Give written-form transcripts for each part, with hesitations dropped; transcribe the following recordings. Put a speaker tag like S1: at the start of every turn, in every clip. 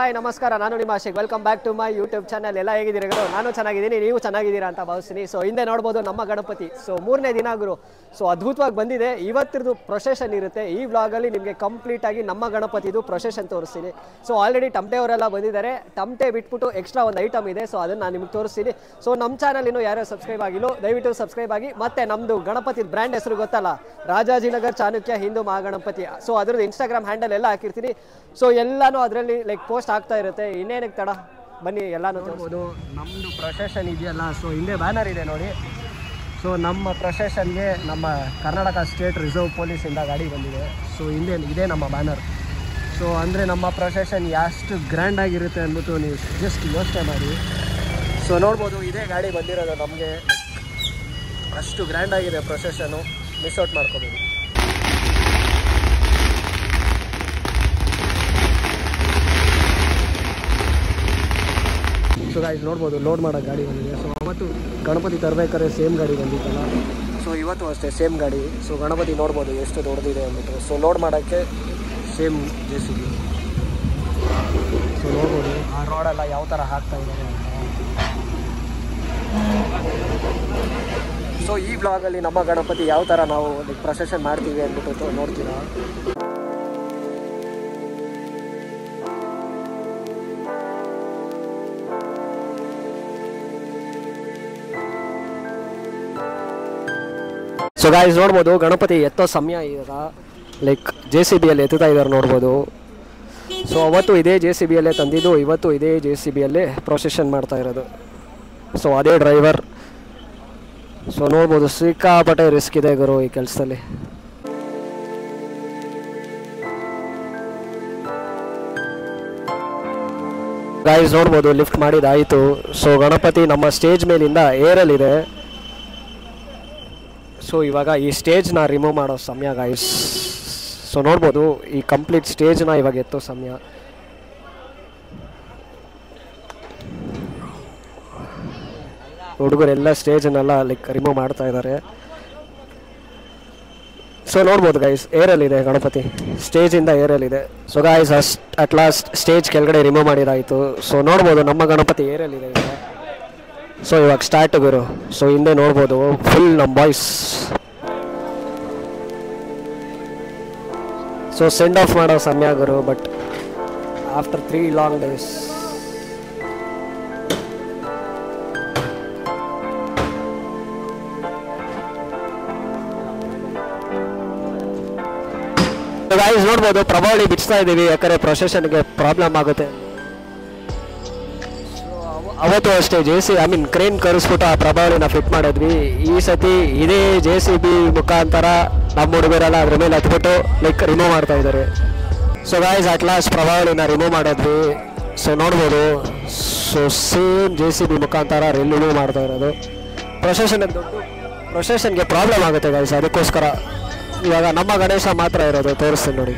S1: Hi ನಮಸ್ಕಾರ, ನಾನು ನಿಮ್ಮ Ashik. Welcome back to my YouTube channel. ಎಲ್ಲ ಹೇಗಿದ್ದೀರಾ ಗುರು? ನಾನು ಚೆನ್ನಾಗಿದ್ದೀನಿ, ನೀವು ಚೆನ್ನಾಗಿದ್ದೀರಾ ಅಂತ ಭಾವಿಸ್ತೀನಿ. ಸೊ ಹಿಂದೆ ನೋಡ್ಬೋದು ನಮ್ಮ ಗಣಪತಿ. ಸೊ 3ನೇ ದಿನ ಗುರು. ಸೊ ಅದ್ಭುತವಾಗಿ ಬಂದಿದೆ. ಇವತ್ತಿರದು ಪ್ರೊಸೆಷನ್ ಇರುತ್ತೆ. ಈ ವ್ಲಾಗಲ್ಲಿ ನಿಮಗೆ ಕಂಪ್ಲೀಟ್ ಆಗಿ ನಮ್ಮ ಗಣಪತಿದು ಪ್ರೊಸೆಷನ್ ತೋರಿಸ್ತೀನಿ. ಸೊ ಆಲ್ರೆಡಿ ಟಮಟೆ ಅವರೆಲ್ಲ ಬಂದಿದ್ದಾರೆ. ಟಮಟೆ ಬಿಟ್ಬಿಟ್ಟು ಎಕ್ಸ್ಟ್ರಾ ಒಂದು ಐಟಮ್ ಇದೆ. ಸೊ ಅದನ್ನು ನಾನು ನಿಮ್ಗೆ ತೋರಿಸ್ತೀನಿ. ಸೊ ನಮ್ಮ ಚಾನಲ್ ಇನ್ನೂ ಯಾರ್ಯಾರು ಸಬ್ಸ್ಕ್ರೈಬ್ ಆಗಿಲ್ಲೋ ದಯವಿಟ್ಟು ಸಬ್ಸ್ಕ್ರೈಬ್ ಆಗಿ. ಮತ್ತೆ ನಮ್ಮದು ಗಣಪತಿ ಬ್ರ್ಯಾಂಡ್ ಹೆಸರು ಗೊತ್ತಲ್ಲ, ರಾಜಾಜಿನಗರ್ ಚಾಣಕ್ಯ ಹಿಂದೂ ಮಹಾಗಣಪತಿ. ಸೊ ಅದ್ರದ್ದು ಇನ್ಸ್ಟಾಗ್ರಾಮ್ ಹ್ಯಾಂಡಲ್ ಎಲ್ಲ ಹಾಕಿರ್ತೀನಿ. ಸೊ ಎಲ್ಲಾನು ಅದರಲ್ಲಿ ಲೈಕ್ ಪೋಸ್ಟ್ ಆಗ್ತಾ ಇರುತ್ತೆ. ಇನ್ನೇನಕ್ಕೆ ತಡ, ಬನ್ನಿ ಎಲ್ಲಾನು ನೋಡ್ಬೋದು. ನಮ್ಮದು ಪ್ರೊಸೆಷನ್ ಇದೆಯಲ್ಲ, ಸೊ ಹಿಂದೆ ಬ್ಯಾನರ್ ಇದೆ ನೋಡಿ. ಸೊ ನಮ್ಮ ಪ್ರೊಸೆಷನ್ಗೆ ನಮ್ಮ ಕರ್ನಾಟಕ ಸ್ಟೇಟ್ ರಿಸರ್ವ್ ಪೊಲೀಸಿಂದ ಗಾಡಿ ಬಂದಿದೆ. ಸೊ ಹಿಂದೆ ಇದೇ ನಮ್ಮ ಬ್ಯಾನರ್. ಸೊ ಅಂದರೆ ನಮ್ಮ ಪ್ರೊಸೆಷನ್ ಎಷ್ಟು ಗ್ರ್ಯಾಂಡಾಗಿರುತ್ತೆ ಅಂದ್ಬಿಟ್ಟು ನೀವು ಜಸ್ಟ್ ಯೋಚನೆ ಮಾಡಿ. ಸೊ ನೋಡ್ಬೋದು, ಇದೇ ಗಾಡಿ ಬಂದಿರೋದು ನಮಗೆ. ಅಷ್ಟು ಗ್ರ್ಯಾಂಡಾಗಿದೆ ಪ್ರೊಸೆಷನು, ಮಿಸ್ ಔಟ್ ಮಾಡ್ಕೋಬೋದು. ಸೊ ಗೈಸ್ ನೋಡ್ಬೋದು, ಲೋಡ್ ಮಾಡೋ ಗಾಡಿ ಬಂದಿದೆ. ಸೊ ಅವತ್ತು ಗಣಪತಿ ತರಬೇಕಾದ್ರೆ ಸೇಮ್ ಗಾಡಿ ಬಂದಿತ್ತಲ್ಲ, ಸೊ ಇವತ್ತು ಅಷ್ಟೇ ಸೇಮ್ ಗಾಡಿ. ಸೊ ಗಣಪತಿ ನೋಡ್ಬೋದು ಎಷ್ಟು ದೊಡ್ಡದಿದೆ ಅಂದ್ಬಿಟ್ಟು. ಸೊ ಲೋಡ್ ಮಾಡೋಕ್ಕೆ ಸೇಮ್ JCB. ಸೊ ನೋಡ್ಬೋದು ಆ ರೋಡೆಲ್ಲ ಯಾವ ಥರ ಹಾಕ್ತಾ ಇದ್ದಾರೆ ಅಂತ. ಸೊ ಈ ಬ್ಲಾಗಲ್ಲಿ ನಮ್ಮ ಗಣಪತಿ ಯಾವ ಥರ ನಾವು ಪ್ರೊಸೆಷನ್ ಮಾಡ್ತೀವಿ ಅಂದ್ಬಿಟ್ಟು ನೋಡ್ತೀರಾ. ಸೊ ಗಾಯ್ಸ್ ನೋಡ್ಬೋದು, ಗಣಪತಿ ಎತ್ತೋ ಸಮಯ ಈಗ ಲೈಕ್ JCBಯಲ್ಲಿ ಎತ್ತುತ್ತಾ ಇದ್ದಾರೆ ನೋಡ್ಬೋದು. ಸೊ ಅವತ್ತು ಇದೇ JCBಯಲ್ಲೇ ತಂದಿದ್ದು, ಇವತ್ತು ಇದೇ JCBಯಲ್ಲೇ ಪ್ರೊಸೆಷನ್ ಮಾಡ್ತಾ ಇರೋದು. ಸೊ ಅದೇ ಡ್ರೈವರ್. ಸೊ ನೋಡ್ಬೋದು, ಸಿಕ್ಕಾಪಟ್ಟೆ ರಿಸ್ಕ್ ಇದೆ ಗುರು ಈ ಕೆಲಸದಲ್ಲಿ. ಗಾಯ್ಸ್ ನೋಡ್ಬೋದು, ಲಿಫ್ಟ್ ಮಾಡಿದಾಯಿತು. ಸೊ ಗಣಪತಿ ನಮ್ಮ ಸ್ಟೇಜ್ ಮೇಲಿಂದ ಏರಲ್ಲಿದೆ. ಸೊ ಇವಾಗ ಈ ಸ್ಟೇಜ್ನ ರಿಮೂವ್ ಮಾಡೋ ಸಮಯ ಗಾಯ್ಸ್. ಸೊ ನೋಡ್ಬೋದು, ಈ ಕಂಪ್ಲೀಟ್ ಸ್ಟೇಜ್ನ ಇವಾಗ ಎತ್ತೋ ಸಮಯ. ಹುಡುಗರೆಲ್ಲ ಸ್ಟೇಜನ್ನೆಲ್ಲ ಲೈಕ್ ರಿಮೂವ್ ಮಾಡ್ತಾ ಇದ್ದಾರೆ. ಸೊ ನೋಡ್ಬೋದು ಗೈಸ್, ಏರಲ್ಲಿದೆ ಗಣಪತಿ, ಸ್ಟೇಜಿಂದ ಏರಲ್ಲಿದೆ. So guys at last stage ಕೆಳಗಡೆ ರಿಮೂವ್ ಮಾಡಿದಾಯಿತು. ಸೊ ನೋಡ್ಬೋದು ನಮ್ಮ ಗಣಪತಿ ಏರಲ್ಲಿದೆ ಈಗ. ಸೊ ಇವಾಗ ಸ್ಟಾರ್ಟ್ ಗುರು. ಸೊ ಹಿಂದೆ ನೋಡ್ಬೋದು ಫುಲ್ ನಮ್ಮ ಬಾಯ್ಸ್. ಸೊ ಸೆಂಡ್ ಆಫ್ ಮಾಡೋ ಸಮಯ ಗುರು. But after 3 long days. Guys ನೋಡ್ಬೋದು, ಪ್ರಭಾವಳಿ ಬಿಡಿಸ್ತಾ ಇದ್ದೀವಿ, ಯಾಕಂದರೆ ಪ್ರೊಸೆಷನ್ಗೆ ಪ್ರಾಬ್ಲಮ್ ಆಗುತ್ತೆ. ಅವತ್ತು ಅಷ್ಟೇ ಕ್ರೇನ್ ಕರೆಸ್ಬಿಟ್ಟು ಆ ಪ್ರಭಾವಳಿನ ಫಿಟ್ ಮಾಡಿದ್ವಿ. ಈ ಸತಿ ಇದೇ JCB ಮುಖಾಂತರ ನಮ್ಮ ಹುಡುಗರೆಲ್ಲ ಅದ್ರ ಮೇಲೆ ಹತ್ಬಿಟ್ಟು ಲೈಕ್ ರಿಮೂವ್ ಮಾಡ್ತಾ ಇದ್ದಾರೆ. ಸೊ ಗಾಯ್ಸ್ ಅಟ್ ಲಾಸ್ಟ್ ಪ್ರಭಾವಳಿನ ರಿಮೂವ್ ಮಾಡಿದ್ವಿ. ಸೊ ನೋಡ್ಬೋದು, ಸೊ ಸೇಮ್ JCB ಮುಖಾಂತರ ರಿಮೂವ್ ಮಾಡ್ತಾ ಇರೋದು. ಪ್ರೊಸೆಷನ್ಗೆ ಪ್ರಾಬ್ಲಮ್ ಆಗುತ್ತೆ ಗಾಯ್ಸ್, ಅದಕ್ಕೋಸ್ಕರ ಇವಾಗ ನಮ್ಮ ಗಣೇಶ ಮಾತ್ರ ಇರೋದು. ತೋರಿಸ್ತೀನಿ ನೋಡಿ.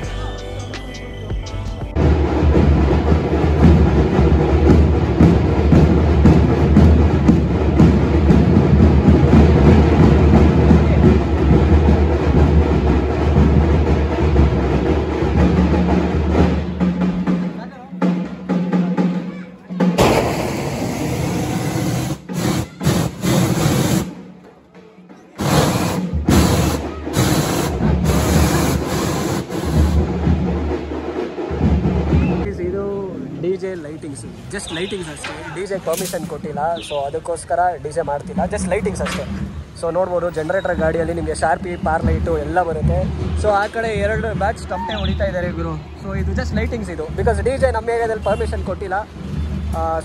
S1: DJ ಲೈಟಿಂಗ್ಸ್, ಜಸ್ಟ್ ಲೈಟಿಂಗ್ಸ್ ಅಷ್ಟೇ. DJ ಪರ್ಮಿಷನ್ ಕೊಟ್ಟಿಲ್ಲ, ಸೊ ಅದಕ್ಕೋಸ್ಕರ DJ ಮಾಡ್ತಿಲ್ಲ, ಜಸ್ಟ್ ಲೈಟಿಂಗ್ಸ್ ಅಷ್ಟೇ. ಸೊ ನೋಡ್ಬೋದು, ಜನರೇಟರ್ ಗಾಡಿಯಲ್ಲಿ ನಿಮಗೆ ಶಾರ್ಪಿ, ಪಾರ್ ಲೈಟು ಎಲ್ಲ ಬರುತ್ತೆ. ಸೊ ಆ ಕಡೆ 2 ಬ್ಯಾಚ್ ಟಮಟೆ ಹೊಡಿತಾ ಇದ್ದಾರೆ ಗುರು. ಸೊ ಇದು ಜಸ್ಟ್ ಲೈಟಿಂಗ್ಸ್ ಇದು, ಬಿಕಾಸ್ DJ ನಮ್ಮ ಏರಿಯಾದಲ್ಲಿ ಪರ್ಮಿಷನ್ ಕೊಟ್ಟಿಲ್ಲ.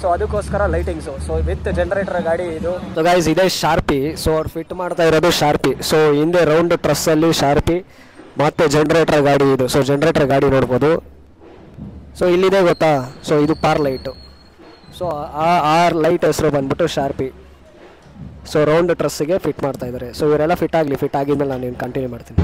S1: ಸೊ ಅದಕ್ಕೋಸ್ಕರ ಲೈಟಿಂಗ್ಸು. ಸೊ ವಿತ್ ಜನರೇಟರ್ ಗಾಡಿ ಇದು. ಸೊ ಗೈಸ್ ಇದೇ ಶಾರ್ಪಿ. ಸೊ ಅವ್ರು ಫಿಟ್ ಮಾಡ್ತಾ ಇರೋದು ಶಾರ್ಪಿ. ಸೊ ಹಿಂದೆ ರೌಂಡ್ ಟ್ರಸ್ಸಲ್ಲಿ ಶಾರ್ಪಿ ಮತ್ತು ಜನರೇಟರ್ ಗಾಡಿ ಇದು. ಸೊ ಜನರೇಟರ್ ಗಾಡಿ ನೋಡ್ಬೋದು. ಸೊ ಇಲ್ಲಿದೆ ಗೊತ್ತಾ, ಸೊ ಇದು ಪಾರ್ ಲೈಟು. ಸೊ ಆ ಲೈಟ್ ಹೆಸರು ಬಂದ್ಬಿಟ್ಟು ಶಾರ್ಪಿ. ಸೊ ರೌಂಡ್ ಟ್ರಸ್ಸಿಗೆ ಫಿಟ್ ಮಾಡ್ತಾ ಇದ್ದಾರೆ. ಸೊ ಇವರೆಲ್ಲ ಫಿಟ್ ಆಗಿದ್ಮೇಲೆ ನಾನು ಕಂಟಿನ್ಯೂ ಮಾಡ್ತೀನಿ.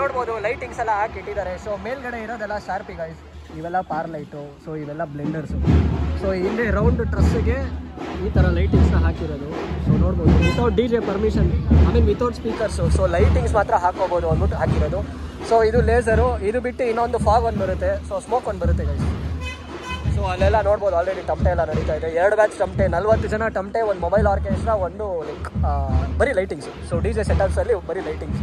S1: ನೋಡ್ಬೋದು ಲೈಟಿಂಗ್ಸ್ ಎಲ್ಲ ಹಾಕಿ ಇಟ್ಟಿದ್ದಾರೆ. ಸೊ ಮೇಲ್ಗಡೆ ಇರೋದೆಲ್ಲ ಶಾರ್ಪಿ ಗೈಸ್. ಇವೆಲ್ಲ ಪಾರ್ ಲೈಟು, ಸೊ ಇವೆಲ್ಲ ಬ್ಲೆಂಡರ್ಸು. ಸೊ ಹಿಂದೆ ರೌಂಡ್ ಟ್ರಸ್ಸಿಗೆ ಈ ಥರ ಲೈಟಿಂಗ್ಸ್ನ ಹಾಕಿರೋದು. ಸೊ ನೋಡ್ಬೋದು without DJ permission, without speakers. So lightings ಮಾತ್ರ ಹಾಕೋಬೋದು ಅಂದ್ಬಿಟ್ಟು ಹಾಕಿರೋದು. ಸೊ ಇದು ಲೇಸರು. ಇದು ಬಿಟ್ಟು ಇನ್ನೊಂದು ಫಾಗ್ ಒಂದು ಬರುತ್ತೆ, ಸೊ ಸ್ಮೋಕ್ ಒಂದು ಬರುತ್ತೆ ಗೈಸ್. ಸೊ ಅಲ್ಲೆಲ್ಲ ನೋಡ್ಬೋದು ಆಲ್ರೆಡಿ ಟಮಟೆ ಎಲ್ಲ ನಡೀತಾ ಇದೆ. 2 ಬ್ಯಾಚ್ ಟಮಟೆ, 40 ಜನ ಟಮಟೆ, ಒಂದು ಮೊಬೈಲ್ ಆರ್ಕೆಸ್ಟ್ರಾ, ಒಂದು ಲೈಕ್ ಬರೀ ಲೈಟಿಂಗ್ಸು. ಸೊ DJ ಸೆಟಪ್ಸಲ್ಲಿ ಬರೀ lightings.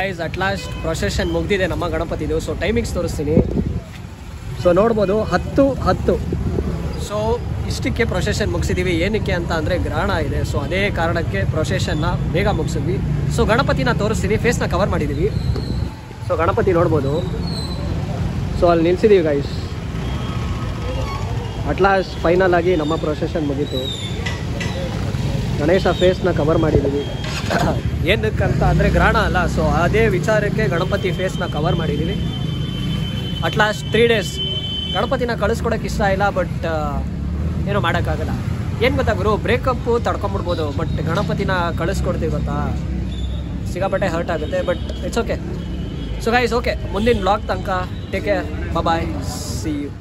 S1: Guys at last procession ಮುಗ್ದಿದೆ ನಮ್ಮ ಗಣಪತಿದು. ಸೊ ಟೈಮಿಂಗ್ಸ್ ತೋರಿಸ್ತೀನಿ. ಸೊ ನೋಡ್ಬೋದು 10:10. ಸೊ ಇಷ್ಟಕ್ಕೆ ಪ್ರೊಸೆಷನ್ ಮುಗಿಸಿದ್ದೀವಿ. ಏನಕ್ಕೆ ಅಂತ ಅಂದರೆ ಗ್ರಹಣ ಇದೆ. ಸೊ ಅದೇ ಕಾರಣಕ್ಕೆ ಪ್ರೊಸೆಷನ್ನ ಬೇಗ ಮುಗಿಸಿದ್ವಿ. ಸೊ ಗಣಪತಿನ ತೋರಿಸ್ತೀನಿ, ಫೇಸ್ನ ಕವರ್ ಮಾಡಿದ್ದೀವಿ. ಸೊ ಗಣಪತಿ ನೋಡ್ಬೋದು. ಸೊ ಅಲ್ಲಿ ನಿಲ್ಸಿದ್ದೀವಿ ಗೈಸ್. ಅಟ್ ಲಾಸ್ಟ್ ಫೈನಲ್ ಆಗಿ ನಮ್ಮ ಪ್ರೊಸೆಷನ್ ಮುಗೀತು. ಗಣೇಶ ಫೇಸ್ನ ಕವರ್ ಮಾಡಿದ್ದೀವಿ. ಏನಕ್ಕಂತ ಅಂದರೆ ಗ್ರಹಣ ಅಲ್ಲ. ಸೊ ಅದೇ ವಿಚಾರಕ್ಕೆ ಗಣಪತಿ ಫೇಸ್ನ ಕವರ್ ಮಾಡಿದ್ದೀವಿ. ಅಟ್ ಲಾಸ್ಟ್ 3 days ಗಣಪತಿನ ಕಳಿಸ್ಕೊಡೋಕೆ ಇಷ್ಟ ಇಲ್ಲ, ಬಟ್ ಏನೂ ಮಾಡೋಕ್ಕಾಗಲ್ಲ. ಏನು ಗೊತ್ತಾ ಗುರು, ಬ್ರೇಕಪ್ಪು ತಡ್ಕೊಂಬಿಡ್ಬೋದು, ಬಟ್ ಗಣಪತಿನ ಕಳಿಸ್ಕೊಡ್ತೀವಿ ಗೊತ್ತಾ, ಸಿಕ್ಕಾಪಟ್ಟೆ ಹರ್ಟ್ ಆಗುತ್ತೆ. But it's okay. So guys okay, ಮುಂದಿನ ಬ್ಲಾಗ್ ತನಕ take care, bye, see you.